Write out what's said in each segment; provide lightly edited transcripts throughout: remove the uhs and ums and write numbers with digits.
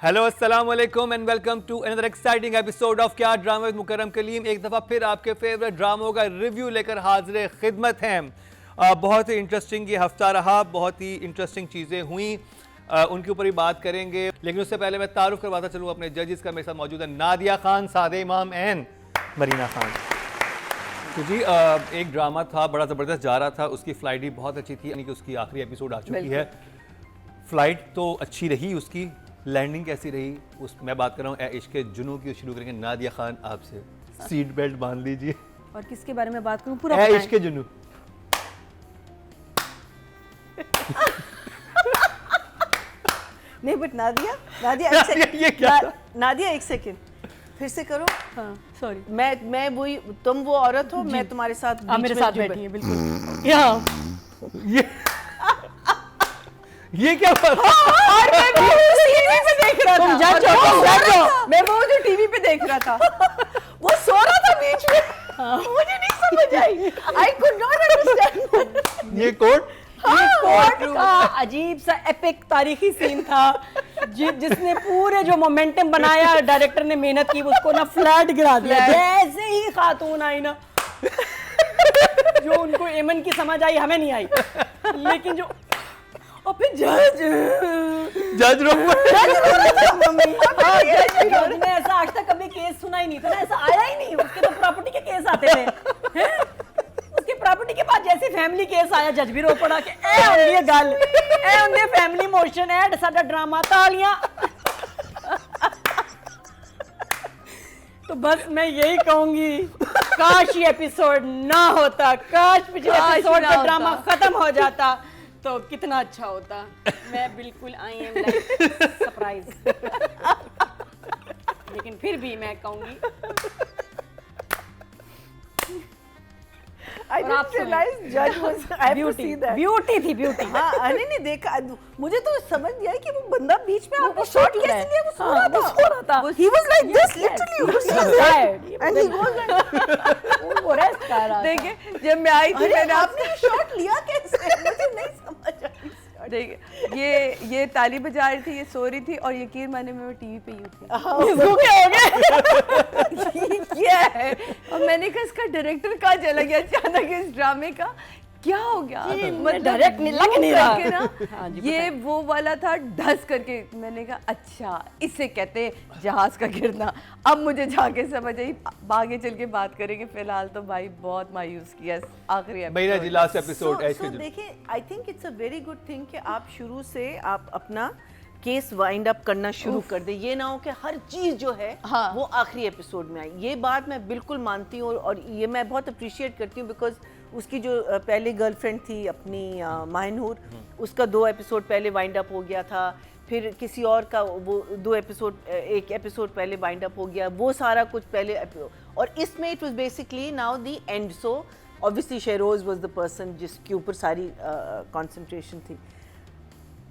Hello अस्सलाम वालेकुम and welcome to another exciting episode of क्या ड्रामा विद मुकर्रम कलीम। एक दफ़ा फिर आपके फेवरेट ड्रामों का रिव्यू लेकर हाजिर खिदमत हैं। बहुत ही इंटरेस्टिंग ये हफ्ता रहा, बहुत ही इंटरेस्टिंग चीज़ें हुई, उनके ऊपर ही बात करेंगे। लेकिन उससे पहले मैं तारुफ करवाता चलूँ अपने जजेस का। मेरे साथ मौजूद है नादिया खान, सादे इमाम एंड मरीना खान। तो जी एक ड्रामा था, बड़ा ज़बरदस्त जा रहा था, उसकी फ्लाइट भी बहुत अच्छी थी, यानी कि उसकी आखिरी एपिसोड आ चुकी है। फ्लाइट तो अच्छी रही, उसकी लैंडिंग कैसी रही उस मैं बात कर रहा हूँ इश्क के जुनू की। शुरू करेंगे नादिया खान आपसे। सीट बेल्ट बांध लीजिए। और किसके बारे में बात करूँ पूरा इश्क के जुनू। नहीं बट नादिया ये क्या था? नादिया एक सेकंड फिर से करो। हाँ सॉरी, मैं वही, तुम वो औरत हो, मैं तुम्हारे साथ आप मेरे साथ बैठी है बिल्कुल। यहाँ ये क्या बात? और मैं वो टीवी पे देख रहा तुम था। जज हो, मैं वो जो टीवी पे देख रहा था वो सो रहा था बीच में। मुझे नहीं समझ आई। I could not understand. ये कोट कोर्ट का अजीब सा एपिक तारीखी सीन था जिसने पूरे जो मोमेंटम बनाया, डायरेक्टर ने मेहनत की, उसको ना फ्लैट गिरा दिया। जैसे ही खातून आई ना, जो उनको एमन की समझ आई, हमें नहीं आई, लेकिन जो और फिर जज ने ऐसा आज तक कभी केस सुना ही नहीं था ना, ऐसा आया ही नहीं। उसके तो प्रॉपर्टी के केस आते थे, हैं? उसके प्रॉपर्टी के बाद जैसे फैमिली केस आया, जज भी रो पड़ा कि ए होंदी है गल, ए होंदे फैमिली मोशन, ए साडा ड्रामा, तालियां। तो बस मैं यही कहूंगी, काश ये एपिसोड ना होता, काश पिछले एपिसोड का ड्रामा खत्म हो जाता तो कितना अच्छा होता। मैं बिल्कुल आई एम लाइक सरप्राइज, लेकिन फिर भी मैं कहूंगी I didn't realize judge was. I have to see that. Beauty थी, ब्यूटी। हाँ, नहीं देखा, मुझे तो समझ नहीं आई कि वो बंदा बीच में आपको शॉट कैसे लिया। वो सो रहा था। सो रहा था। He was like this literally. He was tired. and he goes like. वो रेस्ट कर रहा था। देखिए जब मैं आई थी अरे मैंने आपने शॉट लिया कैसे? मुझे नहीं समझ आई। देखिए ये ताली बजा रही थी, ये सो रही थी, और यकीन माने मैं टीवी पे यूं थी। इसको क्या हो गया? ये क्या है? और मैंने कहा इसका डायरेक्टर कहाँ चला गया अचानक, इस ड्रामे का क्या हो गया? डायरेक्ट नहीं लग नहीं रहा करके ना, हाँ जी, ये वो वाला था ढस करके। मैंने कहा अच्छा इसे कहते हैं जहाज का गिरना। अब मुझे जाके समझ आई, आगे चल के बात करेंगे। फिलहाल तो भाई बहुत मायूस किया आखिरी मेरा जी लास्ट एपिसोड इश्क के जुनू। देखिए, I think it's a very good thing कि आप शुरू से आप अपना केस वाइंड अप करना शुरू कर दे। ये ना हो कि हर चीज जो है वो आखिरी एपिसोड में आई। ये बात मैं बिल्कुल मानती हूँ और ये मैं बहुत अप्रिशिएट करती हूँ, बिकॉज उसकी जो पहले गर्लफ्रेंड थी अपनी माहिनूर, उसका 2 एपिसोड पहले वाइंड अप हो गया था। फिर किसी और का वो 2 एपिसोड, 1 एपिसोड पहले वाइंड अप हो गया। वो सारा कुछ पहले, और इसमें it was basically now the end. So obviously Sheroz was the person जिसके ऊपर सारी कंसंट्रेशन थी।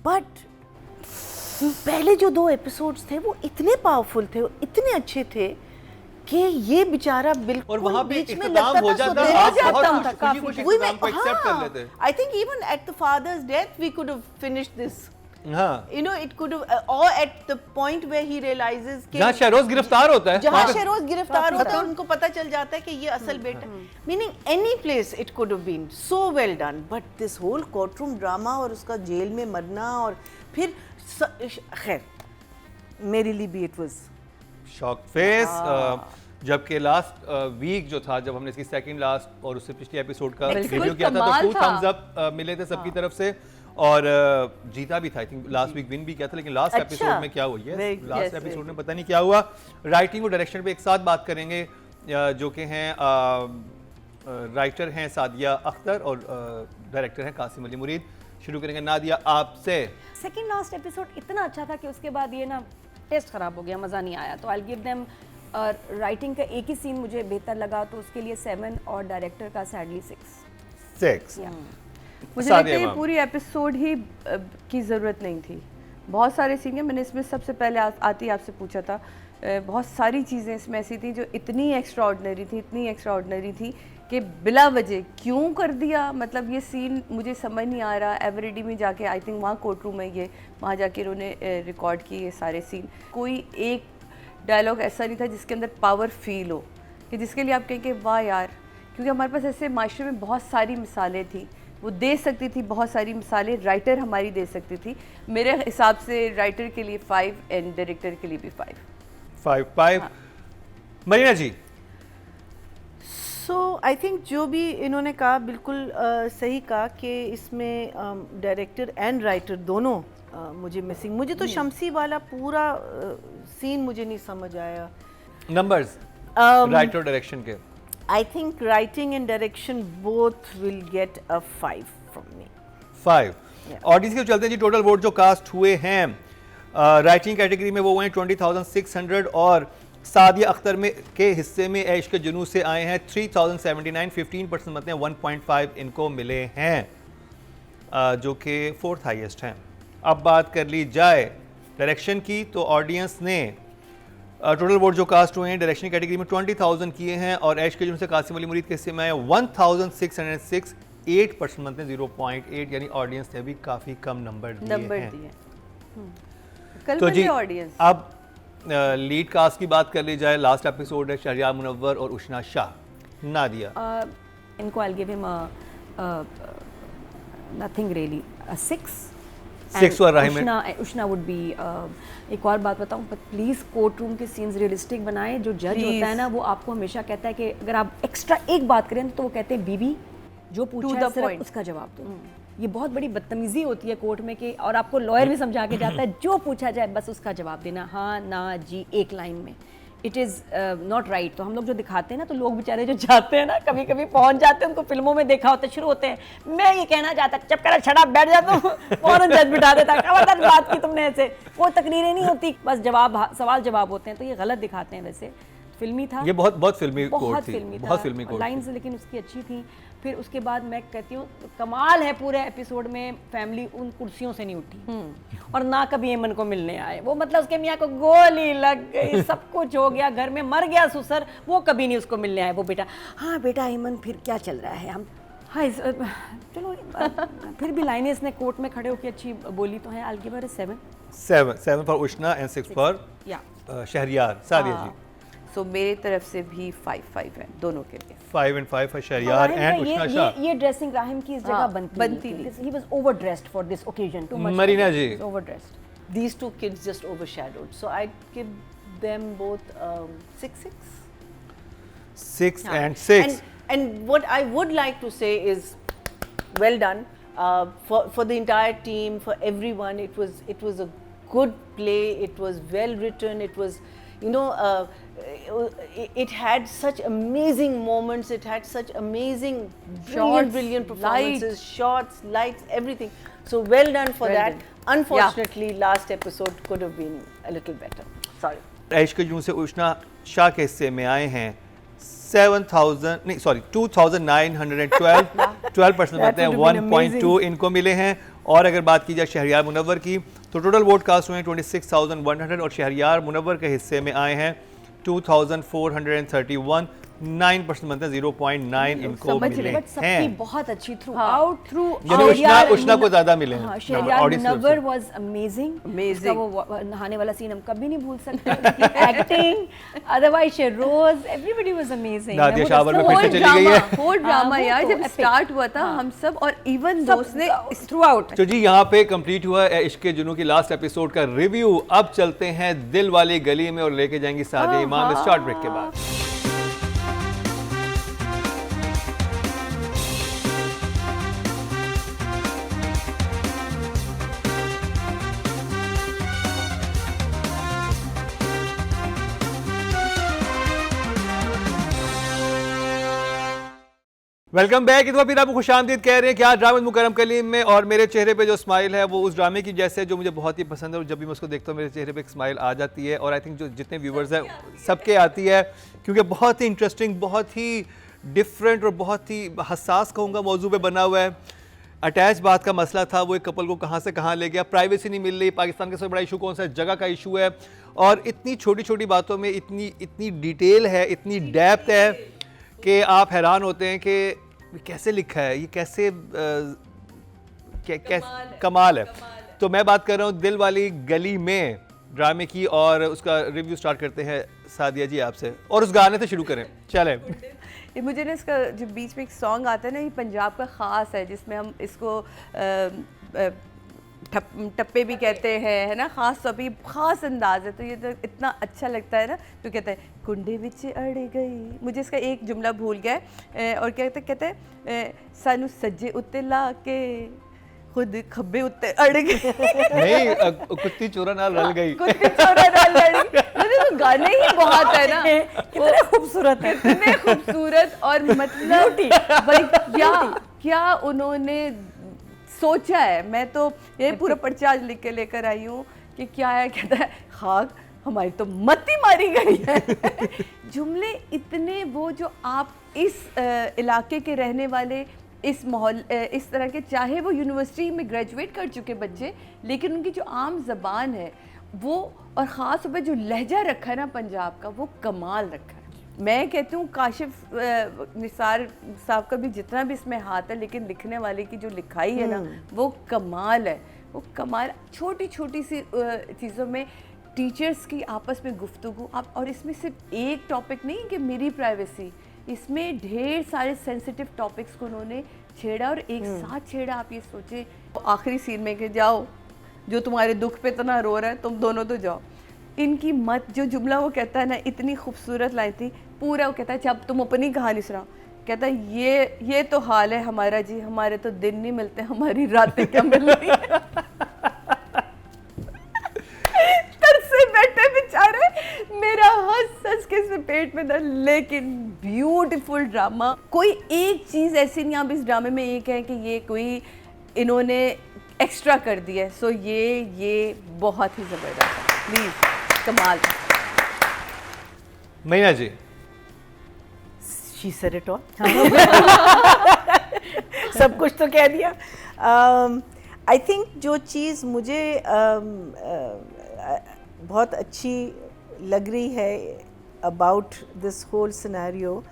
बट पहले जो 2 एपिसोड्स थे वो इतने पावरफुल थे, इतने अच्छे थे कि ये बेचारा बिल्कुल और वहाँ पे बीच में इख्तिताम लगता हो था, जाता, सुधर आप जाता बहुत था, खुशी काफी। खुशी वही इख्तिताम को accept कर लेते। I think even at the father's death we could have finished this. हाँ, You know, it could have, or at the point where he realizes कि जहाँ शेरोज गिरफ्तार होता है, जहाँ वहाँ पे- शेरोज गिरफ्तार होता है, उनको पता चल जाता है कि ये असल बेटा। Meaning any place it could have been so well done, but this whole courtroom drama और उसका जेल में मरना, और फिर खैर मेरे लिए भी इट वाज शॉक फेस। जबकि लास्ट वीक जो था, जब हमने इसकी सेकंड लास्ट और उससे पिछले एपिसोड का बिल्कुल रिव्यू किया था, तो कमाल 2 था। थम्स अप मिले थे सबकी तरफ से, और जीता भी था। I think last week win भी किया था, लेकिन लास्ट अच्छा। एपिसोड में क्या हुई है, Very- लास्ट yes, एपिसोड में पता नहीं क्या हुआ। राइटिंग और डायरेक्शन पे एक साथ बात करेंगे, जो कि हैं राइटर हैं सादिया अख्तर और डायरेक्टर हैं कासिम अली मुरीद। शुरू करेंगे नादिया आपसे। सेकंड लास्ट एपिसोड इतना अच्छा था कि उसके बाद ये ना टेस्ट खराब हो गया, मज़ा नहीं आया। तो आई गिव देम, राइटिंग का एक ही सीन मुझे बेहतर लगा, तो उसके लिए 7 और डायरेक्टर का सैडली 6। मुझे लगता है ये पूरी एपिसोड ही की ज़रूरत नहीं थी। बहुत सारे सीन हैं, मैंने इसमें सबसे पहले आती आपसे पूछा था बहुत सारी चीज़ें इसमें ऐसी थी जो इतनी एक्स्ट्राऑर्डिनरी थी कि बिला वजह क्यों कर दिया, मतलब ये सीन मुझे समझ नहीं आ रहा। एवरीडी में जाके आई थिंक वहाँ कोर्ट रूम है ये, वहाँ जाके उन्होंने रिकॉर्ड किए ये सारे सीन। कोई एक डायलॉग ऐसा नहीं था जिसके अंदर पावर फील हो कि जिसके लिए आप कहें कि वाह यार, क्योंकि हमारे पास ऐसे माशरे में बहुत सारी मिसालें थी, वो दे सकती थी बहुत सारी मिसालें, राइटर हमारी दे सकती थी। मेरे हिसाब से राइटर के लिए 5 एंड डायरेक्टर के लिए भी 5। मरीना जी। सो आई थिंक जो भी इन्होंने कहा बिल्कुल सही कहा कि इसमें डायरेक्टर एंड राइटर दोनों मुझे मिसिंग। मुझे तो शमसी वाला पूरा सीन मुझे नहीं समझ आया। नंबर्स राइटर और डायरेक्शन के। I think writing and direction both will get a 5 from me. 5। Yeah. Audience के चलते हैं जी, टोटल वोट जो कास्ट हुए हैं राइटिंग कैटेगरी में वो हुए हैं 20,600 और सादिया अख्तर में के हिस्से में ऐश के जुनू से आए हैं 3,079, 15% मतलब 1.5 इनको मिले हैं जो कि 4th हाईएस्ट हैं। अब बात कर ली जाए डायरेक्शन की तो ऑडियंस ने टोटल वोट जो कास्ट हुए हैं डायरेक्शन कैटेगरी में 20,000 किए हैं और ऐश के जुनू से कासिम अली मुरीद के हिस्से में आए 1,606, 8% मतलब 0.8, यानी ऑडियंस ने भी काफ़ी कम नंबर दिए। कल तो जी ऑडियंस। अब लीड कास्ट की बात कर ली जाए, लास्ट एपिसोड है शहरयार मुनव्वर और उशना शाह। नादिया इनको I'll give him a nothing really, a 6. 6 और राहिम उशना वुड बी। एक और बात बताऊं, प्लीज कोर्ट रूम के सीन्स रियलिस्टिक बनाएं। जो जज होता है ना वो आपको हमेशा कहता है कि अगर आप एक्स्ट्रा एक बात करें तो वो कहते हैं बीबी जो पूछा है सिर्फ उसका जवाब दो। ये बहुत बड़ी बदतमीजी होती है कोर्ट में कि, और आपको लॉयर भी समझा के जाता है जो पूछा जाए बस उसका जवाब देना, हाँ ना जी, एक लाइन में। It is not right. तो हम लोग जो दिखाते हैं ना, तो लोग बेचारे जो जाते हैं ना, कभी कभी पहुंच जाते हैं, उनको फिल्मों में देखा होता है, शुरू होते हैं मैं ये कहना चाहता, जब करा छड़ा बैठ जाता हूँ फौरन जज बिठा देता, खबरदार बात की तुमने ऐसे। वो तकरीरें नहीं होती, बस सवाल जवाब होते हैं, तो ये गलत दिखाते हैं। वैसे फिल्मी था ये, बहुत फिल्मी कोर्ट बहुत थी, फिल्मी बहुत था, फिल्मी कोर्ट लाइंस लेकिन उसकी अच्छी थी। फिर उसके बाद मैं कहती हूँ कमाल है पूरे एपिसोड में, फैमिली उन कुर्सियों से नहीं उठी और ना कभी एमन को मिलने आए। वो मतलब उसके मियाँ को गोली लग गई, सब कुछ हो गया, घर में मर गया ससुर, वो कभी नहीं उसको मिलने आए। वो बेटा, हाँ बेटा एमन फिर क्या चल रहा है, हम हाँ चलो फिर भी लाइनें इसने कोर्ट में खड़े होकर अच्छी बोली तो है। I'll give her a 7 for Ushna and 6 for Shahryar. Sadia ji. So मेरी तरफ से भी 5 है दोनों के लिए। 5 and 5 फॉर शहरयार एंड उशना शाह। ये ड्रेसिंग राहिम की इस जगह बनती नहीं। He was overdressed for this occasion, too much. Marina ji. Overdressed. These two kids just overshadowed. So I'd give them both 6. 6 and 6. And what I would like to say is, well done for the entire team, for everyone. It was a good play. It was well written. It was, you know, it had such amazing moments. It had such amazing, brilliant performances, shots, lights, everything. So well done for that. Unfortunately, last episode could have been a little better. Sorry. ऐश के जुनू से उशना शाह के हिस्से में आए हैं 2,912, 12% बनते हैं 1.2 इनको मिले हैं। और अगर बात की जाए शहरयार मुनव्वर की तो टोटल वोट कास्ट हुए हैं 26,100 और शहरयार मुनव्वर के हिस्से में आए हैं 2,431, 9% बनते हैं 0.9 इनको मिले हैं। बहुत अच्छी थ्रू उशना को ज्यादा मिले हैं। Shahryar Munawar was amazing. वो नहाने वाला सीन हम कभी नहीं भूल सकते। Acting, otherwise Sheroz, everybody was amazing. Nadia shower में फिर से चली गई है। होल ड्रामा यार, जब स्टार्ट हुआ था हम सब और इवन दोस्त ने थ्रू आउट। तो जी यहाँ पे कंप्लीट हुआ है इश्क जुनू की लास्ट एपिसोड का रिव्यू। अब चलते हैं दिल वाली गली में और लेके जाएंगी सादिया इमाम इस शॉर्ट ब्रेक के बाद। Welcome back. इतना फिर आपको खुशामदीद कह रहे हैं कि आज ड्रामा मुकरम कलीम में, और मेरे चेहरे पे जो स्माइल है वो उस ड्रामे की जैसे जो मुझे बहुत ही पसंद है और जब भी मैं उसको देखता हूँ मेरे चेहरे पे एक स्माइल आ जाती है। और आई थिंक जो जितने व्यूवर्स हैं सबके आती है, क्योंकि बहुत ही इंटरेस्टिंग, बहुत ही डिफरेंट और बहुत ही हसास कहूँगा मौजू पे बना हुआ है। अटैच बात का मसला था, वो एक कपल को कहाँ से कहाँ ले गया, प्राइवेसी नहीं मिल रही, पाकिस्तान का सबसे बड़ा इशू कौन सा है, जगह का इशू है, और इतनी छोटी छोटी बातों में इतनी डिटेल है, इतनी डेप्थ है कि आप हैरान होते हैं कि कैसे लिखा है ये, कैसे कमाल है। तो मैं बात कर रहा हूँ दिल वाली गली में ड्रामे की, और उसका रिव्यू स्टार्ट करते हैं सादिया जी आपसे, और उस गाने से शुरू करें। चलें। ये मुझे ना इसका जो बीच में एक सॉन्ग आता है ना, ये पंजाब का ख़ास है, जिसमें हम इसको टप्पे भी कहते हैं, है ना, ख़ास तौर पे ख़ास अंदाज़ है। तो ये तो इतना अच्छा लगता है ना, तो कहता है कुंडे विच अड़ गई, मुझे इसका एक जुमला भूल गया है, और कहते हैं सानू सज्जे उत्ते ला के खुद खब्बे उत्ते अड़ गए। नहीं, कुत्ती चोरा नाल रल गई, कुत्ती चोरा नाल लड़ गई। तो गाने ही बहुत है ना, कितने खूबसूरत है, कितने खूबसूरत, और मतलब भाई क्या उन्होंने सोचा है। मैं तो ये पूरा पर्चा आज लिख के लेकर आई हूँ कि क्या है, कहता है खाक हमारी तो मत्ती मारी गई है। जुमले इतने वो, जो आप इस इलाके के रहने वाले, इस माहौल, इस तरह के, चाहे वो यूनिवर्सिटी में ग्रेजुएट कर चुके बच्चे, लेकिन उनकी जो आम ज़बान है वो, और ख़ास तौर पर जो लहजा रखा है ना पंजाब का, वो कमाल रखा है। मैं कहती हूँ काशिफ निसार साहब का भी जितना भी इसमें हाथ है, लेकिन लिखने वाले की जो लिखाई है ना, वो कमाल है, वो कमाल। छोटी छोटी सी चीज़ों में टीचर्स की आपस में गुफ्तगू, आप, और इसमें सिर्फ एक टॉपिक नहीं कि मेरी प्राइवेसी, इसमें ढेर सारे सेंसिटिव टॉपिक्स को उन्होंने छेड़ा, और एक साथ छेड़ा। आप ये सोचें आखिरी सीन में कि जाओ, जो तुम्हारे दुख पे इतना रो रहा है, तुम दोनों तो जाओ, इनकी मत, जो जुमला वो कहता है ना, इतनी खूबसूरत लाइन थी। पूरा वो कहता है जब तुम अपनी कहानी सुनाओ, कहता है ये तो हाल है हमारा जी, हमारे तो दिन नहीं मिलते, हमारी रातें क्या मिल रही है। तरसे बैठे बेचारे, मेरा हंस के इसमें पेट में दर्द, लेकिन ब्यूटीफुल ड्रामा। कोई एक चीज़ ऐसी नहीं आप इस ड्रामे में ये कहें कि ये कोई इन्होंने एक्स्ट्रा कर दिया है। सो ये बहुत ही ज़बरदस्त है, प्लीज़ कमाल। Meena ji, She said it all. सब कुछ तो कह दिया। आई थिंक जो चीज़ मुझे बहुत अच्छी लग रही है about this whole scenario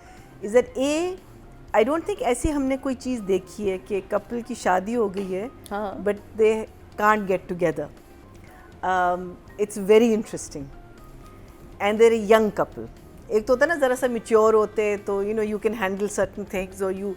is that I don't think ऐसी हमने कोई चीज़ देखी है कि कपल की शादी हो गई है but they can't get together. It's very interesting and they're a young couple. एक तो होता है ना ज़रा सा मैच्योर होते हैं तो you know you can handle certain things, और यू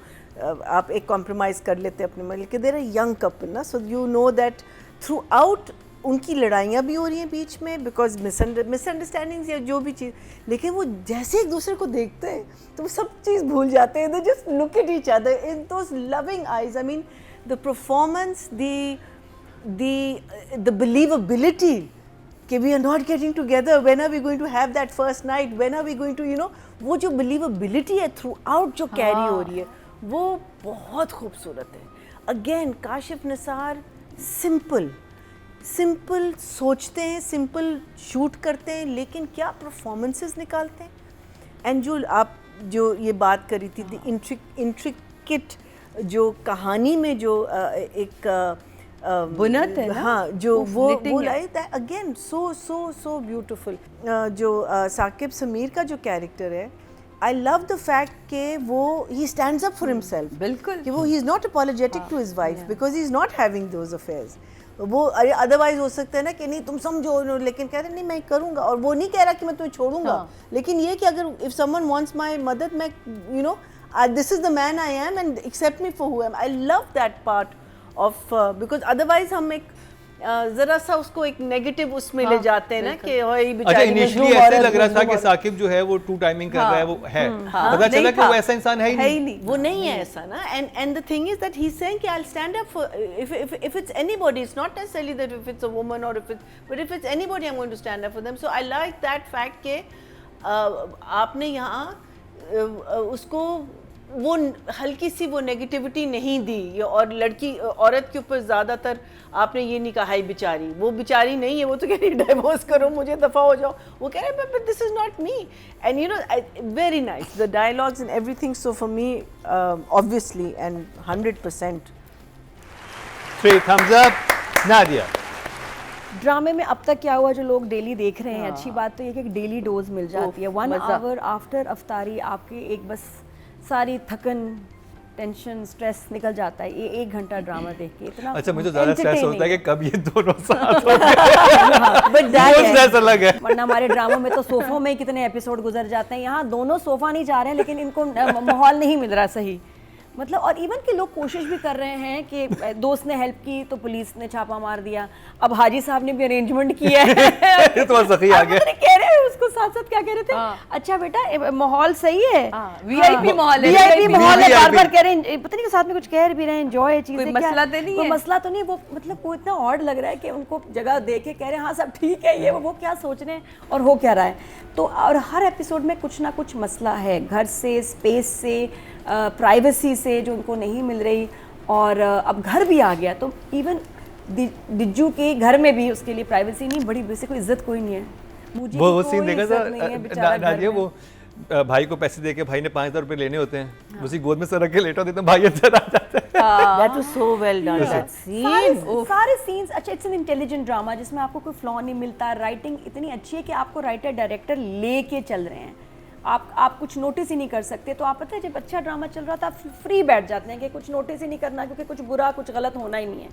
आप एक कॉम्प्रोमाइज़ कर लेते हैं अपने में, लेकिन देयर अ यंग कपल ना, so you know that through out उनकी लड़ाइयाँ भी हो रही हैं बीच में बिकॉज मिसअंडरस्टैंडिंग्स या जो भी चीज़, लेकिन वो जैसे एक दूसरे को देखते हैं तो वो सब चीज़ भूल जाते हैं। They just look at each other in those loving eyes. I mean the performance, the believability कि we are not getting together, when are we going to have that first night, when are we going to, you know, वो जो believability है through out जो carry हो रही है वो बहुत खूबसूरत है। अगेन काशिफ निसार सिंपल सोचते हैं, सिंपल शूट करते हैं, लेकिन क्या परफॉर्मेंसेस निकालते हैं। एंड जो आप जो ये बात करी थी इंट्रिकेट जो कहानी में जो एक बुनत है ना, हाँ, जो वो like that again so beautiful. जो साकिब समीर का जो कैरेक्टर है, आई लव द फैक्ट कि वो he stands up for himself. बिल्कुल, कि वो he is not apologetic to his wife because he is not having those affairs. वो अदरवाइज हो सकता है ना कि नहीं तुम समझो, लेकिन कह रहे नहीं मैं करूँगा, और वो नहीं कह रहा कि मैं तुम्हें छोड़ूंगा, लेकिन ये कि अगर इफ समवन वांट्स माय मदद, मैं you know this is the man I am and accept me for who I am. I love that part of because otherwise हम एक जरा सा उसको एक नेगेटिव उसमें ले जाते हैं ना कि होय बेचारी। अच्छा, इनिशियली ऐसे लग रहा था कि साकिब जो है वो टू टाइमिंग कर रहा है, वो है, पता चला कि वो ऐसा इंसान है ही नहीं। वो नहीं है ऐसा ना। And the thing is that he is saying कि I will stand up for if it's anybody, it's not necessarily that if it's a woman or but if it's anybody I'm going to stand up for them. So I like that fact कि आपने यहाँ उसको वो हल्की सी वो negativity नहीं दी, और लड़की औरत के ऊपर ज़्यादातर आपने ये नहीं कहा हाय बेचारी, वो बेचारी नहीं है, वो तो कह रही है डाइवोर्स करो, मुझे दफ़ा हो जाओ, वो कह रहे हैं but this is not me. And you know very nice the dialogues and everything. So for me obviously and 100% 3 thumbs up. Nadia. ड्रामे में अब तक क्या हुआ, जो लोग डेली देख रहे हैं, अच्छी बात तो ये कि डेली डोज मिल जाती है। 1 आवर आफ्टर अफ्तारी आपके एक बस सारी थकन, टेंशन, स्ट्रेस निकल जाता है ये 1 घंटा ड्रामा देख के। इतना अच्छा, मुझे ज़्यादा स्ट्रेस होता है कि कब ये दोनों साथ हो बट वो स्ट्रेस अलग है। वरना हमारे ड्रामों में तो सोफों में ही कितने एपिसोड गुजर जाते हैं, यहाँ दोनों सोफा नहीं जा रहे हैं लेकिन इनको माहौल नहीं मिल रहा सही, मतलब। और इवन के लोग कोशिश भी कर रहे हैं कि दोस्त ने हेल्प की तो पुलिस ने छापा मार दिया, अब हाजी साहब ने भी अरेंजमेंट किया है। तो सखी आ गया। कह रहे हैं उसको साथ साथ क्या कह रहे थे, अच्छा बेटा माहौल सही है, वीआईपी माहौल है, वीआईपी माहौल है, बार-बार कह रहे हैं, पता नहीं साथ में कुछ कह भी रहे हैं, एंजॉय चीजें, कोई मसला तो नहीं है, कोई मसला तो नहीं। वो मतलब वो इतना ऑड लग रहा है कि उनको जगह दे के कह रहे हैं हाँ सब ठीक है, ये वो क्या सोच रहे हैं और हो क्या रहा है। तो और हर एपिसोड में कुछ ना कुछ मसला है, घर से, स्पेस से, प्राइवेसी से जो उनको नहीं मिल रही, और अब घर भी आ गया तो इवन दिज्जू के घर में भी उसके लिए प्राइवेसी नहीं, बड़ी वैसे कोई इज्जत कोई नहीं है। मुझे वो कोई सीन देखा इज्जत नहीं है बेचारा था घर नादिया, में। वो भाई को पैसे देके भाई ने 5,000 रुपए लेने होते हैं, उसी गोद में सर रख के लेटा होता है, भाई अंदर आ जाता है। That was so well done. That scene. सारे सीन्स अच्छा, इट्स एन इंटेलिजेंट ड्रामा जिसमें आपको कोई फ्लॉ नहीं मिलता, राइटिंग इतनी अच्छी है कि आपको राइटर डायरेक्टर लेके चल रहे हैं, आप कुछ नोटिस ही नहीं कर सकते। तो आप पता है जब अच्छा ड्रामा चल रहा था आप फ्री बैठ जाते हैं कि कुछ नोटिस ही नहीं करना, क्योंकि कुछ बुरा कुछ गलत होना ही नहीं है,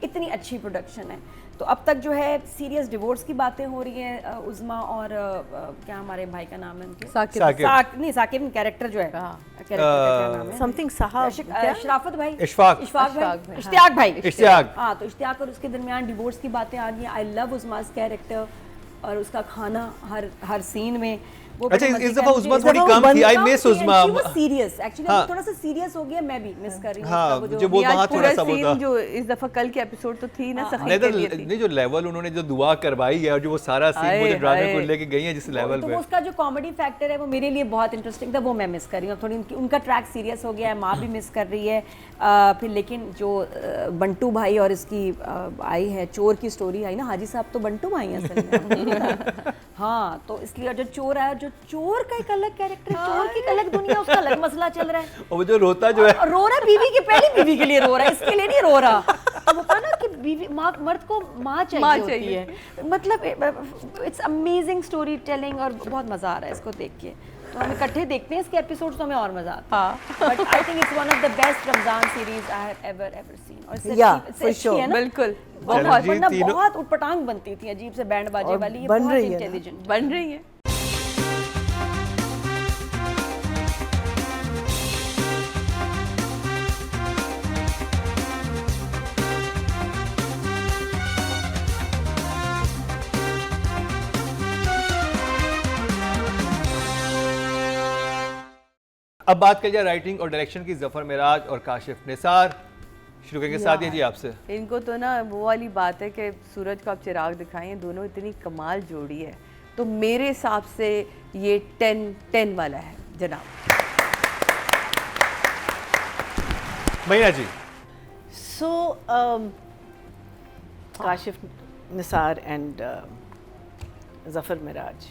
इतनी अच्छी प्रोडक्शन है। तो अब तक जो है सीरियस डिवोर्स की बातें हो रही हैं, उज़मा और क्या हमारे भाई का नाम है उनके, साकिब। साकिब कैरेक्टर जो है, कैरेक्टर का क्या नाम है, Something साहब. शराफत भाई, इशफाक भाई, इश्तियाक भाई, इश्तियाक। हाँ, तो इश्तियाक और उसके दरमियान डिवोर्स की बातें आ गई। आई लव उज़मा's कैरेक्टर और उसका खाना हर सीन में वो। अच्छा, इस दफा उज़मा थोड़ी कम थी, आई मिस उज़मा। सीरियस एक्चुअली थोड़ा सा सीरियस हो गया, मैं भी मिस कर रही हूँ हाँ, उसका जो वो वहाँ थोड़ा सा वो था। जो इस दफा कल के एपिसोड तो थी ना, सखी नहीं के लिए थी। नहीं, जो लेवल उन्होंने जो दुआ करवाई है और जो वो सारा सीन मुझे ड्रामे को लेके गई है जिस लेवल तो पे, वो उसका जो कॉमेडी फैक्टर है वो मेरे लिए बहुत इंटरेस्टिंग था, वो मैं मिस कर रही हूँ थोड़ी। उनका ट्रैक सीरियस हो गया है, माँ भी मिस कर रही है। फिर लेकिन जो बंटू भाई और इसकी आई है चोर की स्टोरी आई ना, हाजी साहब तो बंटू भाई हैं असल में। हाँ, तो इसलिए जो चोर है, जो चोर का एक अलग कैरेक्टर, चोर की एक अलग दुनिया, उसका अलग मसला चल रहा है। और वो जो रोता जो है, और रो रहा है बीवी की, पहली बीवी के लिए रो रहा है, इसके लिए नहीं रो रहा। तो वो कहा ना कि बीवी माँ, मर्द को माँ चाहिए होती है, मतलब इट्स अमेजिंग स्टोरी टेलिंग और बहुत मजा आ रहा है इसको देख के। तो हम इकट्ठे देखते हैं इसके एपिसोड्स तो हमें और मजा आता है। But I think it's one of the best Ramzan series I have ever seen. और इससे अच्छी है ना, बिल्कुल बहुत, वरना बहुत उटपटांग बनती थी अजीब से बैंड बाजे वाली, ये बन बहुत रही है ना। इंटेलिजेंट बन रही है। अब बात कर जाए राइटिंग और डायरेक्शन की। जफर मेराज और काशिफ निसार, शुरू करेंगे सादिया जी आपसे। इनको तो ना वो वाली बात है कि सूरज को आप चिराग दिखाएं, दोनों इतनी कमाल जोड़ी है, तो मेरे हिसाब से ये 10 वाला है जनाब। महीना जी। So, Kashif Nisar and Zafar Miraj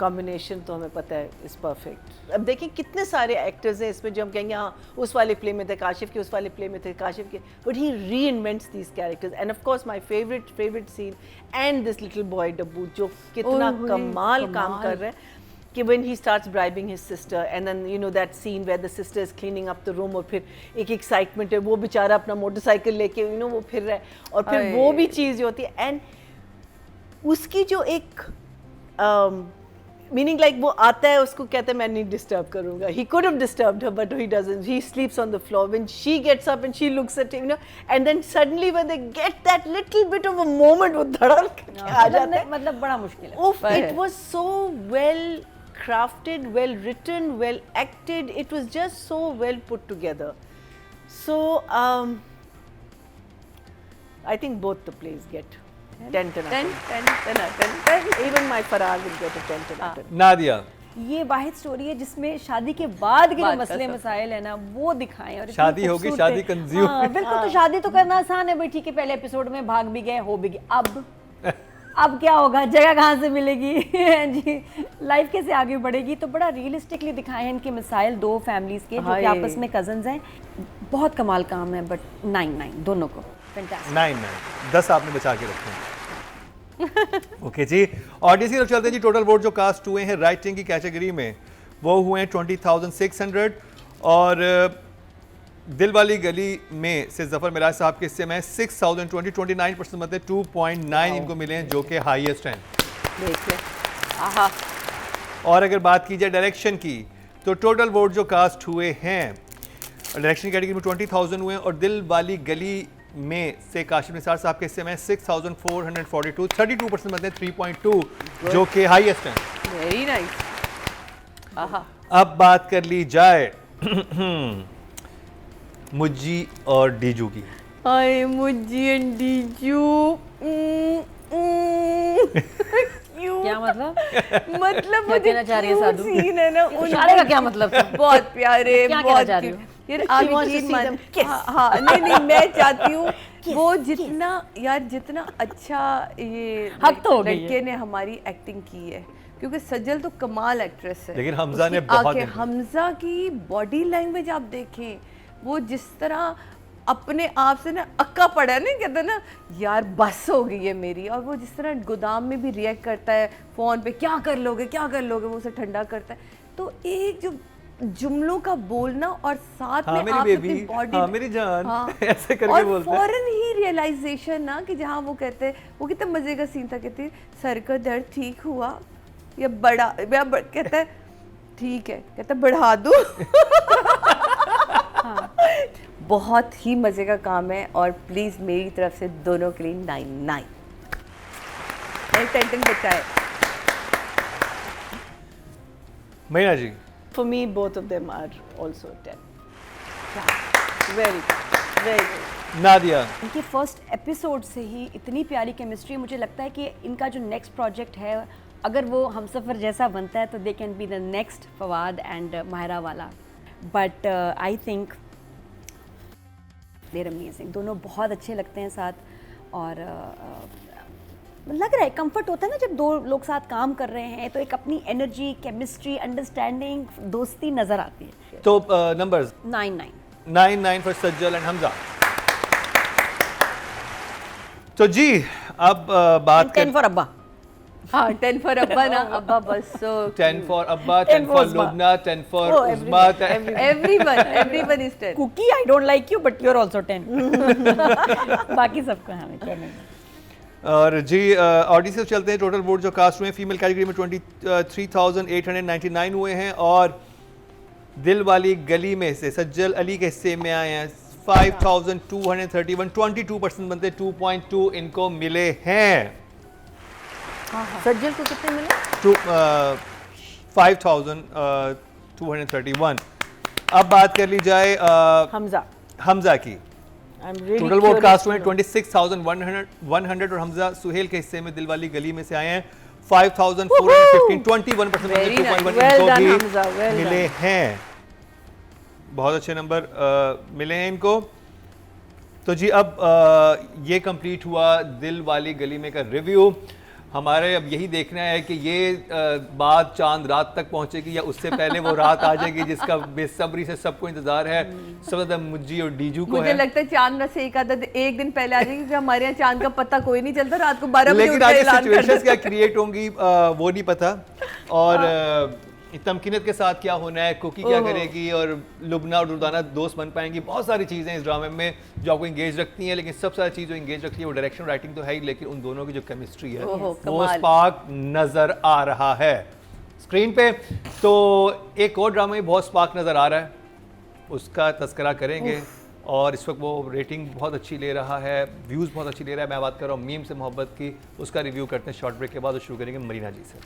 combination तो हमें पता है इज़ परफेक्ट। अब देखिए कितने सारे एक्टर्स हैं इसमें जो हम कहेंगे हाँ उस वाले प्ले में थे काशिफ के, उस वाले प्ले में थे काशिफ के, but he reinvents these characters. And of course my favourite scene and this little boy Dabbu जो कितना कमाल काम कर रहा है कि when he starts bribing his sister and then you know that scene where the sister is cleaning up the room और फिर एक एक्साइटमेंट है, वो बेचारा अपना मोटरसाइकिल लेके यू नो वो फिर रहा है और फिर वो भी चीज़ होती है। एंड उसकी जो एक मीनिंग लाइक वो आता है, उसको कहते हैं मैं नहीं डिस्टर्ब करूंगा। He could have disturbed her but he doesn't, he sleeps on the floor when she gets up and she looks at him, you know, and then suddenly when they get that little bit of a moment वो धड़क के आ जाता है, मतलब बड़ा मुश्किल है। Oof, it was so well crafted, well written, well acted. It was just so well put together. So I think both the plays get 10 out of 10. Even my Farhar will get a 10 out of 10. Nadia. ये वाहिद story है जिसमें शादी के बाद के जो मसले मसाइल है ना वो दिखाएं। और शादी होगी, शादी कंज्यूम। हाँ, बिल्कुल। तो शादी तो करना आसान है भाई, ठीक है, पहले एपिसोड में भाग भी गए, हो भी गए, अब क्या होगा, जगह कहाँ से मिलेगी जी, लाइफ कैसे आगे बढ़ेगी। तो बड़ा रियलिस्टिकली दिखाए हैं इनके मिसाइल, दो फैमिलीज के जो कि आपस में कजन्स हैं। बहुत कमाल काम है, बट 9 दोनों को फैंटास्टिक। 9 10 आपने बचा के रखे हैं। ओके जी, ऑडियंस की तरफ चलते हैं जी। टोटल वोट जो कास्ट हुए हैं राइटिंग की कैटेगरी में वो हुए हैं 20,600 और दिल वाली गली में से जफर मिराज साहब के हिस्से में 6,020 29% मतलब 2.9 इनको मिले हैं जो कि हाईएस्ट हैं। देखिए, आहा, और अगर बात की जाए डायरेक्शन की तो टोटल वोट जो कास्ट हुए हैं डायरेक्शन कैटेगरी में 20,000 हुए हैं और दिल वाली गली में से काशिफ निसार साहब के हिस्से में 6,442 32% मतलब 3.2 जो कि हाईएस्ट हैं। Very nice. आहा, अब बात कर ली जाए मुज्जी और डीजू की। हाय मुझी एंड डीजू। क्या मतलब? मतलब क्या कहना चाह रही है साधु? सीन है ना इशारे का क्या मतलब था? बहुत प्यारे, क्या कहना बहुत चाह रही हो? cute। यार आप wants to यकीन see मान them kiss. हाँ, नहीं मैं चाहती हूँ वो जितना यार जितना अच्छा ये हक तो हो गई है। लड़के ने हमारी एक्टिंग की है, क्योंकि सज्जल तो कमाल एक्ट्रेस है, लेकिन हमजा ने उसकी बहुत आंखें, देखी। हमजा की बॉडी लैंग्वेज आप देखें, वो जिस तरह अपने आप से ना अक्का पड़ा है ना, कहता है ना यार बस हो गई है मेरी, और वो जिस तरह गोदाम में भी रिएक्ट करता है फोन पे, क्या कर लोगे वो उसे ठंडा करता है। तो एक जो जुमलों का बोलना और साथ हाँ, में मेरी आप बेबी, अपनी बॉडी हाँ, मेरी जान, ऐसे करके और बोलते हैं। फौरन ही रियलाइजेशन ना कि जहाँ वो कहते हैं, वो कितना मजे का सीन था, कहते हैं, सर का दर्द ठीक हुआ या कहता है ठीक है, कहता है बढ़ा दूं। बहुत ही मजे का काम है और प्लीज मेरी तरफ से दोनों के लिए 9 10 बच्चा है। मैया जी, For me, both of them are also 10. Very good. Nadia, इनके फर्स्ट एपिसोड से ही इतनी प्यारी केमिस्ट्री, मुझे लगता है कि इनका जो नेक्स्ट प्रोजेक्ट है अगर वो हमसफ़र जैसा बनता है तो they can be the next Fawad and Mahira वाला। But I think they're amazing, दोनों बहुत अच्छे लगते हैं साथ। और लग रहा है कंफर्ट होता है ना जब दो लोग साथ काम कर रहे हैं, तो एक अपनी एनर्जी, केमिस्ट्री, अंडरस्टैंडिंग, दोस्ती नज़र आती है। तो numbers 9 for Sajal and Hamza. तो जी अब बात 10 फॉर अब्बा। हाँ 10 फॉर अब्बा ना, अब्बा बस so 10 for Abba, 10 for Lubna, 10 for Usma, everyone is 10। Cookie I don't like you but you are also 10। बाकी सबको हमें करने। और जी ऑडियंस से चलते हैं। टोटल वोट जो कास्ट हुए हैं फीमेल कैटेगरी में 23,899 हुए हैं और दिल वाली गली में से सज्जल अली के हिस्से में आए हैं 5,231 22% बनते 2.2 इनको मिले हैं। सज्जल को कितने मिले? 5,231। अब बात कर ली जाए हमजा की। टोटल वोट कास्ट हुए 26,100 और हमजा सुहेल के हिस्से में दिल वाली गली में से आए हैं 5,415 21% इनको भी मिले हैं। बहुत अच्छे नंबर मिले हैं इनको। तो जी अब ये कंप्लीट हुआ दिल वाली गली में का रिव्यू। हमारे अब यही देखना है कि ये बात चांद रात तक पहुंचेगी या उससे पहले वो रात आ जाएगी जिसका बेसब्री से सबको इंतजार है। सबसे ज्यादा मुज्जी और डीजू को मुझे है। लगता है चांद से एक दिन पहले आ जाएगी, क्योंकि हमारे यहाँ चांद का पता कोई नहीं चलता, रात को 12 बजे लेकिन आगे सिचुएशंस क्या क्रिएट होंगी वो नहीं पता। और तमकीनत के साथ क्या होना है, कुकी क्या करेगी और लुबना और दुर्दाना दोस्त बन पाएंगी। बहुत सारी चीज़ें इस ड्रामे में जो आपको इंगेज रखती हैं, लेकिन सबसे सारी चीज़ जो इंगेज रखती है वो डायरेक्शन राइटिंग तो है ही, लेकिन उन दोनों की जो केमिस्ट्री है वो स्पार्क नज़र आ रहा है स्क्रीन पे। तो एक और ड्रामा में बहुत स्पार्क नज़र आ रहा है, उसका तस्करा करेंगे। और इस वक्त वो रेटिंग बहुत अच्छी ले रहा है, व्यूज़ बहुत अच्छी ले रहा है। मैं बात कर रहा हूँ मीम से मोहब्बत की, उसका रिव्यू करते हैं शॉर्ट ब्रेक के बाद और शुरू करेंगे मरीना जी से।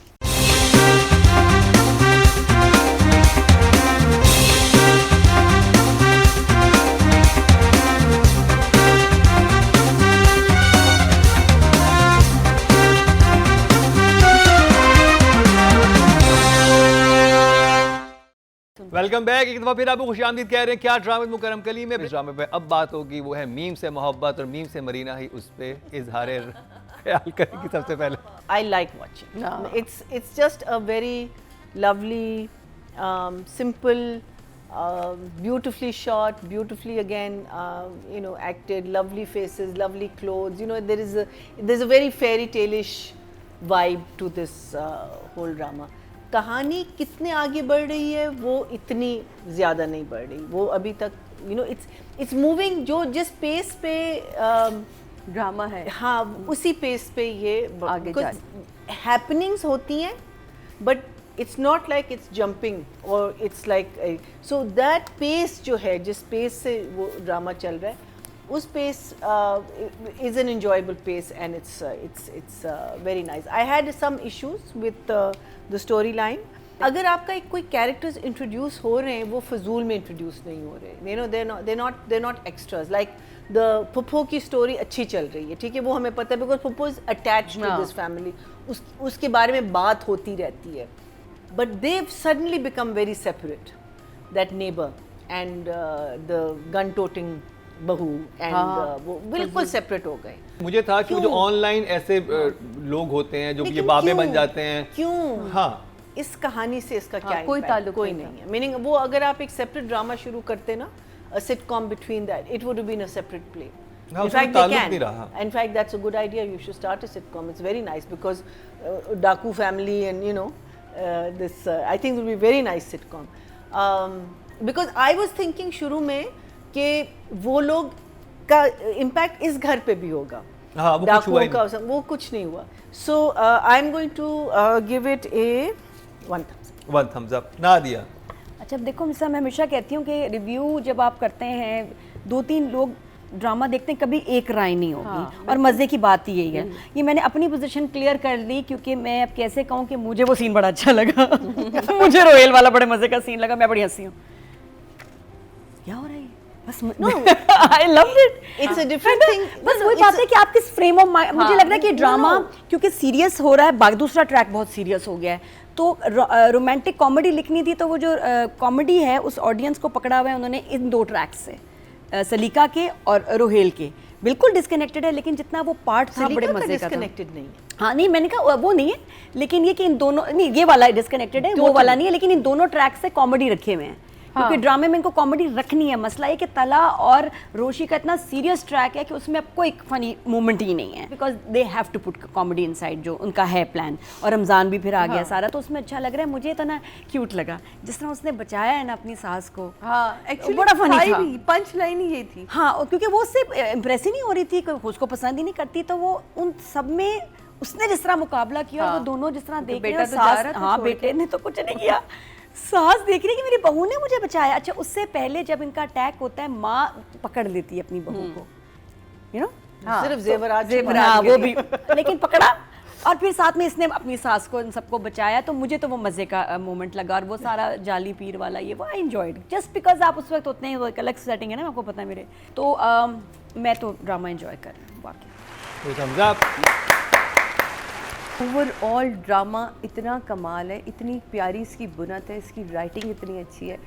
Welcome back. एक दफा फिर आपको खुशामदीद कह रहे हैं क्या ड्रामे मुकरम कलीम में। इस ड्रामे पे अब बात होगी वो है मीम से मोहब्बत और मीम से मरीना ही उस पे इजहार ख्याल करेगी सबसे पहले। I like watching. It's just a very lovely, simple beautifully shot, beautifully again, acted, lovely faces, lovely clothes. There's a very fairy tale-ish vibe to this whole drama. कहानी कितने आगे बढ़ रही है वो इतनी ज़्यादा नहीं बढ़ रही, वो अभी तक it's moving, जो जिस पेस पे ड्रामा है, हाँ उसी पेस पे ये आगे जा हैपनिंग्स होती हैं, but it's not like it's jumping or it's like so that pace जो है, जिस पेस से वो ड्रामा चल रहा है, उस pace is an enjoyable pace and it's very nice. I had some issues with the storyline. अगर आपका एक कोई कैरेक्टर्स इंट्रोड्यूस हो रहे हैं वो फजूल में इंट्रोड्यूस नहीं हो रहे, they're not extras. Like the पुप्पो की स्टोरी अच्छी चल रही है, ठीक है, वो हमें पता है because Puppo is attached to this family, उसके बारे में बात होती रहती है. But they've suddenly become very separate, that neighbor and the gun-toting बहू and वो बिल्कुल separate हो गए. मुझे था कि वो जो ऑनलाइन ऐसे लोग होते हैं जो ये बाबे बन जाते हैं, क्यों? हाँ, इस कहानी से इसका क्या कोई ताल्लुक कोई नहीं है. मीनिंग वो अगर आप एक सेपरेट ड्रामा शुरू करते ना, a sitcom between that, it would have been a separate play. हाँ, In fact, they ताल्लुक can. नहीं रहा. In fact, that's a good idea. You should start a sitcom. It's very nice because Daku family and this I think will be very nice sitcom. Because I was thinking शुरू में कि वो लोग का impact इस घर पे भी होगा. हाँ, वो कुछ हुआ ही का वो कुछ नहीं हुआ. So I'm going to give it a one thumbs up. ना दिया. अच्छा देखो मिसा, मैं हमेशा कहती हूँ कि रिव्यू जब आप करते हैं, 2-3 लोग ड्रामा देखते हैं, कभी एक राय नहीं होगी. हाँ, और मज़े की बात ही यही है. ये मैंने अपनी पोजीशन क्लियर कर ली, क्योंकि मैं अब कैसे कहूँ कि मुझे वो सीन बड़ा अच्छा लगा. मुझे रोहेल वाला बड़े मज़े का सीन लगा, मैं बड़ी हंसी हूँ. क्या हो रहा है बस I loved it. It's a different thing. बस वही बात है कि आप किस फ्रेम ऑफ माइंड, मुझे लग रहा है कि ड्रामा क्योंकि सीरियस हो रहा है, बाकी दूसरा ट्रैक बहुत सीरियस हो गया है, तो रोमांटिक कॉमेडी लिखनी थी, तो वो जो कॉमेडी है उस ऑडियंस को पकड़ा हुआ है उन्होंने इन 2 ट्रैक्स से, सलीका के और रोहेल के. बिल्कुल डिस्कनेक्टेड है, लेकिन जितना वो पार्ट था बड़े मजे का था. डिस्कनेक्टेड नहीं है. हाँ नहीं, मैंने कहा वो नहीं है, लेकिन ये कि इन दोनों नहीं, ये वाला डिस्कनेक्टेड है, वो वाला नहीं है, लेकिन इन दोनों ट्रैक से कॉमेडी रखे हुए हैं. क्योंकि ड्रामे में इनको कॉमेडी रखनी है. मसला ये कि तला और रोशी का इतना सीरियस ट्रैक है कि उसमें अब कोई फनी मोमेंट ही नहीं है, because they have to put comedy inside, जो उनका है प्लान. और रमज़ान भी फिर आ गया सारा, तो उसमें अच्छा लग रहा है. मुझे तो ना क्यूट लगा जिस तरह उसने बचाया है ना अपनी सास को. हाँ, एक्चुअली बड़ा फनी था. पंच लाइन ही ये थी. हाँ, क्योंकि वो उससे इम्प्रेस ही नहीं हो रही थी, उसको पसंद ही नहीं करती, तो वो उन सब में उसने जिस तरह मुकाबला किया, वो दोनों जिस तरह देख रहे हैं. हाँ, बेटे ने तो कुछ नहीं किया, सास देख रही कि मेरी बहू ने मुझे बचाया. अच्छा, उससे पहले जब इनका अटैक होता है, माँ पकड़ लेती है अपनी बहू को, सिर्फ जेवरात वो भी लेकिन पकड़ा, और फिर साथ में इसने अपनी सास को इन सबको बचाया. तो मुझे तो वो मजे का मोमेंट लगा, और वो सारा जाली पीर वाला ये वो आई एंजॉयड, जस्ट बिकॉज आप उस वक्त होते हैं, वो एक अलग सेटिंग है ना, आपको पता है मेरे. तो मैं तो ड्रामा एंजॉय कर रही हूँ वाकई. ओवरऑल ड्रामा इतना कमाल है, इतनी प्यारी इसकी बुनत है, इसकी राइटिंग इतनी अच्छी है,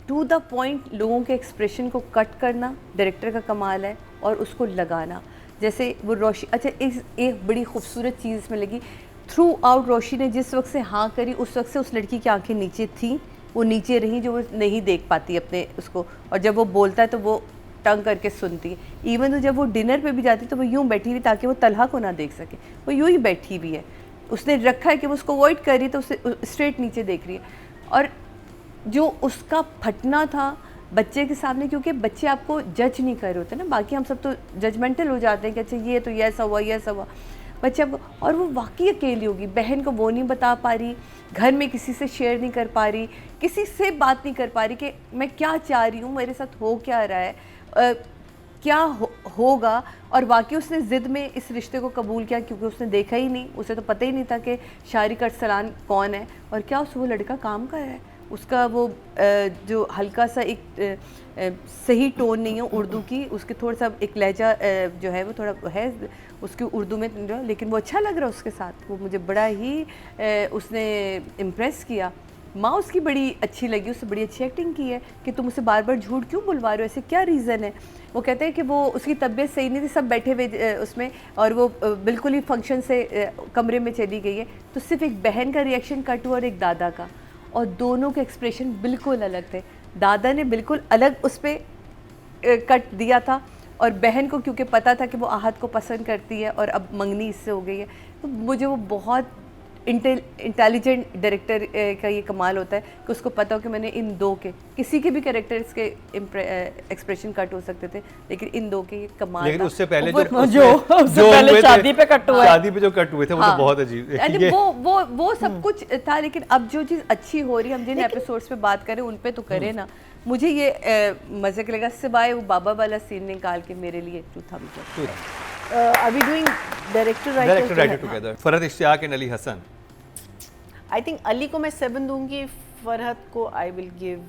टू द पॉइंट. लोगों के एक्सप्रेशन को कट करना डायरेक्टर का कमाल है, और उसको लगाना. जैसे वो रोशी, अच्छा एक बड़ी खूबसूरत चीज़ इसमें लगी, थ्रू आउट रोशी ने जिस वक्त से हाँ करी, उस वक्त से उस लड़की की आंखें नीचे थी, वो नीचे रहीं, जो वो नहीं देख पाती अपने उसको, और जब वो बोलता है तो वो टंग करके सुनती है. इवन तो जब वो डिनर पे भी जाती है तो वो यूँ बैठी हुई ताकि वो तलहा को ना देख सके, वो यूँ ही बैठी हुई है. उसने रखा है कि वो उसको अवॉइड कर रही, तो उसे स्ट्रेट नीचे देख रही है. और जो उसका फटना था बच्चे के सामने, क्योंकि बच्चे आपको जज नहीं कर रहे होते ना, बाकी हम सब तो जजमेंटल हो जाते हैं कि अच्छा ये तो ये ऐसा हुआ, ये ऐसा हुआ. बच्चे आपको, और वो वाकई अकेली होगी, बहन को वो नहीं बता पा रही, घर में किसी से शेयर नहीं कर पा रही, किसी से बात नहीं कर पा रही कि मैं क्या चाह रही हूँ, मेरे साथ हो क्या रहा है, क्या होगा. और वाकई उसने ज़िद में इस रिश्ते को कबूल किया, क्योंकि उसने देखा ही नहीं, उसे तो पता ही नहीं था कि शारिक अरसलान कौन है, और क्या उस वो लड़का काम कर रहा है. उसका वो जो हल्का सा एक सही टोन नहीं है उर्दू की, उसके थोड़ा सा एक लहजा जो है वो थोड़ा है उसकी उर्दू में, लेकिन वो अच्छा लग रहा है उसके साथ. वो मुझे बड़ा ही उसने इम्प्रेस किया. माँ उसकी बड़ी अच्छी लगी, उससे बड़ी अच्छी एक्टिंग की है कि तुम उसे बार बार झूठ क्यों बुलवा रहे हो, ऐसे क्या रीज़न है. वो कहते हैं कि वो उसकी तबीयत सही नहीं थी, सब बैठे हुए उसमें, और वो बिल्कुल ही फंक्शन से कमरे में चली गई है, तो सिर्फ एक बहन का रिएक्शन कट हुआ और एक दादा का, और दोनों के एक्सप्रेशन बिल्कुल अलग थे. दादा ने बिल्कुल अलग उस पर कट दिया था, और बहन को क्योंकि पता था कि वो आहत को पसंद करती है और अब मंगनी इससे हो गई है, तो मुझे वो बहुत इंटेलिजेंट डायरेक्टर का ये कमाल होता है कि उसको पता हो कि मैंने इन दो के, किसी के भी कैरेक्टर्स के एक्सप्रेशन कट हो सकते थे, लेकिन इन दो के ये कमाल लेकिन था। उससे पहले उससे पहले शादी पे कट हुआ है। शादी पे जो कट हुए थे वो तो बहुत अजीब यानी ये- वो सब कुछ था, लेकिन अब जो चीज़ अच्छी हो रही है, हम जिन एपिसोड्स पे बात करें उन पे तो करें ना, मुझे ये मज़े का लगा, सिवाय वो बाबा वाला सीन निकाल के मेरे लिए two thumbs up. Are we doing director director writer writer? Together, Farhat Ishtiaq and Ali Hasan. I think Ali को मैं 7 दूंगी, फरहत को आई विल गिव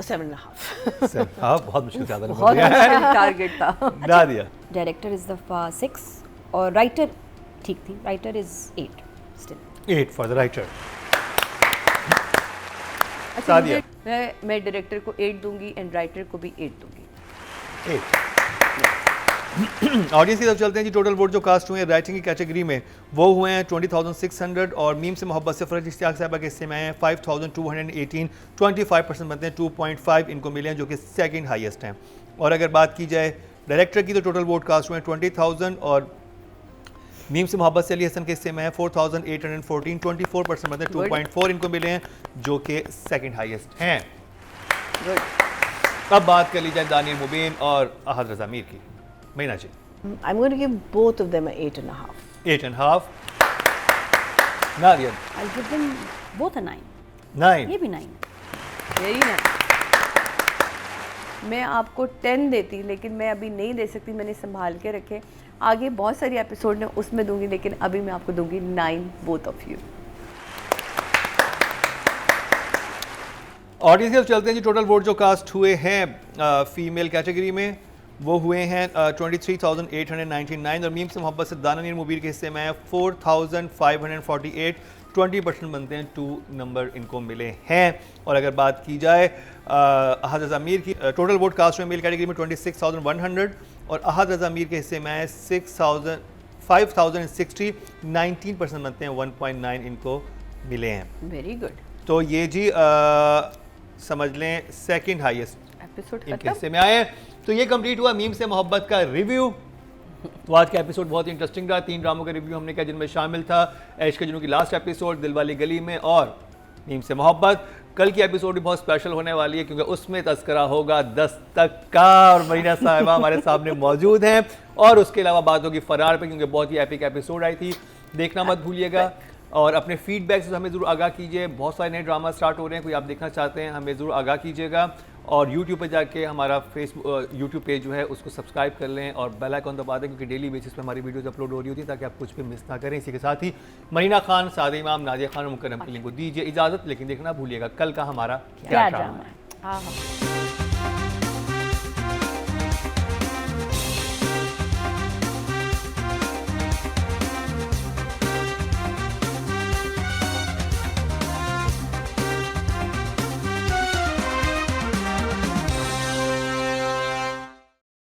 7.5। हाँ बहुत मुश्किल से ज़्यादा बहुत नंबर दिया मुश्किल टारगेट था। नादिया। डायरेक्टर इज द 6 और राइटर ठीक थी, writer is 8 still. 8 for the writer. अच्छा, सादिया। मैं डायरेक्टर को 8 दूंगी एंड राइटर को भी 8 दूंगी। 8। ऑडियंस की तरफ चलते हैं जी। टोटल वोट जो कास्ट हुए हैं राइटिंग की कैटेगरी में वो हुए हैं 20,600, और मीम से मोहब्बत से फरहत इश्तियाक साहिबा के हिस्से में आए हैं 5,218, 25% बनते हैं 2.5 इनको मिले हैं, जो कि सेकंड हाईएस्ट हैं। और अगर बात की जाए डायरेक्टर की तो टोटल वोट कास्ट हुए हैं 20,000, और मीम से मोहब्बत से अली हसन के हिस्से में है 4,814, 24% बनते हैं 2.4 इनको मिले हैं, जो कि सेकंड हाईएस्ट हैं। अब बात कर ली जाए दानियल मुबीन और अहद रज़ा मीर की। Meena ji. I'm going to give both of them a 8.5. 8.5। Nadia. I give them both अ 9। 9। ये भी 9। यही ना, मैं आपको 10 देती, लेकिन मैं अभी नहीं दे सकती, मैंने संभाल के रखे। आगे बहुत सारी एपिसोड हैं उसमें दूंगी, लेकिन अभी मैं आपको दूंगी 9 बोथ ऑफ यू। ऑडियंस की तरफ चलते हैं जी। टोटल वोट जो कास्ट हुए हैं फीमेल कैटेगरी में वो हुए हैं 23,899, और मीम से मोहब्बत से दानियल मुबीन के हिस्से में है 4,548, 20% बनते हैं 2 नंबर इनको मिले हैं। और अगर बात की जाए अहद रज़ा मीर की, टोटल वोट कास्ट हुए मेल कैटेगरी में 26,100, और अहद रज़ा मीर के हिस्से में है 5,060, 19% बनते हैं 1.9 इनको मिले हैं। Very good. तो ये जी समझ लें सेकंड हाईएस्ट एपिसोड इनके खत्म। हिस्से में आए। तो ये कंप्लीट हुआ मीम से मोहब्बत का रिव्यू। तो आज का एपिसोड बहुत ही इंटरेस्टिंग रहा। 3 ड्रामों का रिव्यू हमने किया, जिनमें शामिल था ऐश के जुनून की लास्ट एपिसोड, दिलवाली गली में, और मीम से मोहब्बत। कल की एपिसोड भी बहुत स्पेशल होने वाली है, क्योंकि उसमें तस्करा होगा दस्तक का, और मरीना साहिबा हमारे सामने मौजूद हैं, और उसके अलावा बात होगी फरार पे, क्योंकि बहुत ही एपिक एपिसोड आई थी। देखना मत भूलिएगा, और अपने फीडबैक से हमें ज़रूर आगाह कीजिए। बहुत सारे नए ड्रामा स्टार्ट हो रहे हैं, कोई आप देखना चाहते हैं हमें ज़रूर आगाह कीजिएगा। और यूट्यूब पे जाके हमारा यूट्यूब पेज जो है उसको सब्सक्राइब कर लें, और बेल आइकन दबा दें, क्योंकि डेली बेसिस पे हमारी वीडियोस अपलोड हो रही होती है, ताकि आप कुछ भी मिस ना करें। इसी के साथ ही मरीना खान, सादे इमाम, नादिया खान और मुकर्रम कलीम को दीजिए इजाज़त, लेकिन देखना भूलिएगा कल का हमारा क्या ड्रामा है। हाँ।